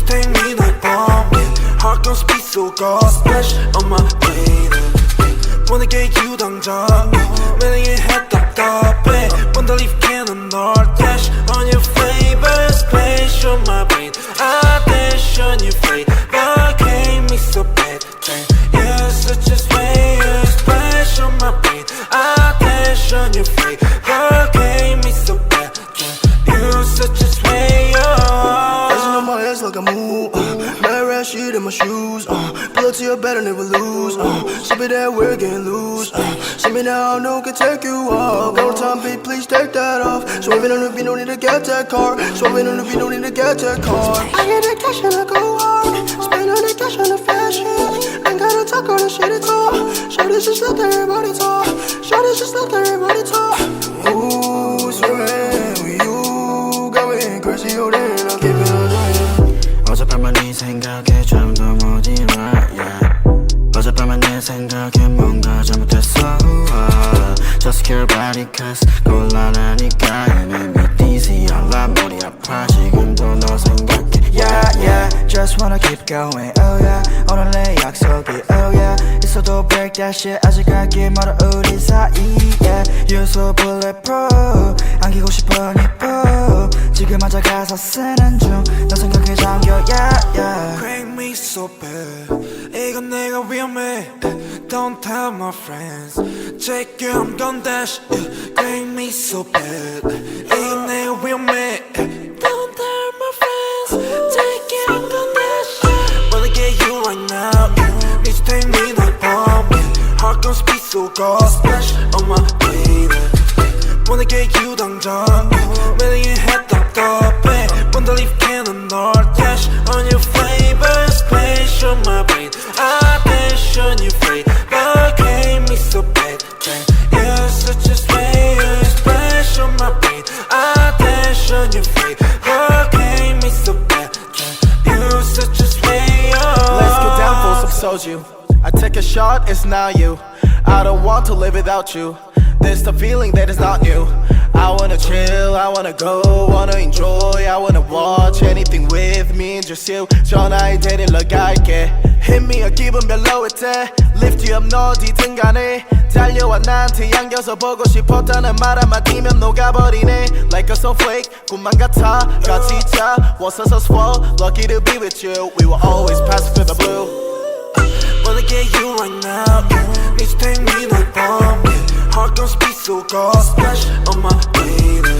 take me like bomb. Heart gon' speed so go splash on my baby. wanna get you 당장 매력의 head 답답해 Wanna leave cannon or dash on your favorite space on my brain I dash on your face but can't me so bad You're such a space splash on my brain I dash on your face but can't me so bad You're such a space Dancing on my ass like a move red shit in my shoes pull up to your bed and never lose Ship it that we're getting loose see me now, no can take you off Go time, babe, please take that off Swerving on the beat, no need to get that car Swerving on the beat, no need to get that car I get the cash and I go hard Spend all the cash on the fashion Ain't gotta talk all the shit at all Shorty just let everybody talk Shorty just let everybody talk Ooh, swerving with you got me crazy, oh then I'll keep it on 어젯밤만 네 생각에 잠도 못 일어 어젯밤만 내 생각에 뭔가 잘못했어 Just care about it cause 곤란하니까 You make me dizzy 알라 머리 아파 지금도 너 생각해 Yeah yeah Just wanna keep going Oh yeah 오늘 내 약속이 Oh yeah 있어도 break that shit 아직 갈길 멀어 우리 사이 Yeah You're so bulletproof 안기고 싶어 니뽀 지금 앉아 가사 쓰는 중 너 생각에 잠겨 Yeah yeah Crank me so bad 이건 내가 위험해 Don't tell my friends Check you I'm gon' dash Crank me so bad 이건 내가 위험해 Don't tell my friends Check you I'm gon' dash Wanna get you right now Need to take me like bomb Heart gon' speed so go splash on my baby Wanna get you 당장 매력의 head 답답해 Wanna leave cannon or dash on your favorite space on my brain I dash on your face but can't me so bad You're such a space splash on my brain I dash on your face but can't me so bad You're such a space Let's get down for some soju I take a shot, it's not you I don't want to live without you There's the feeling that is not new I wanna chill, I wanna go, wanna enjoy I wanna watch anything with me and just you 전화에 데리러 갈게 Hit me a 기분 별로일 때 Lift you up 너 어디든 간에 달려와 나한테 안겨서 보고 싶었다는 말 한마디면 녹아버리네 Like a snowflake 꿈만 같아 같이 자 Was us swell Lucky to be with you We will always pass through the blue Wanna get you right now Need to take me like bomb Heart gon' speed so go splash on my baby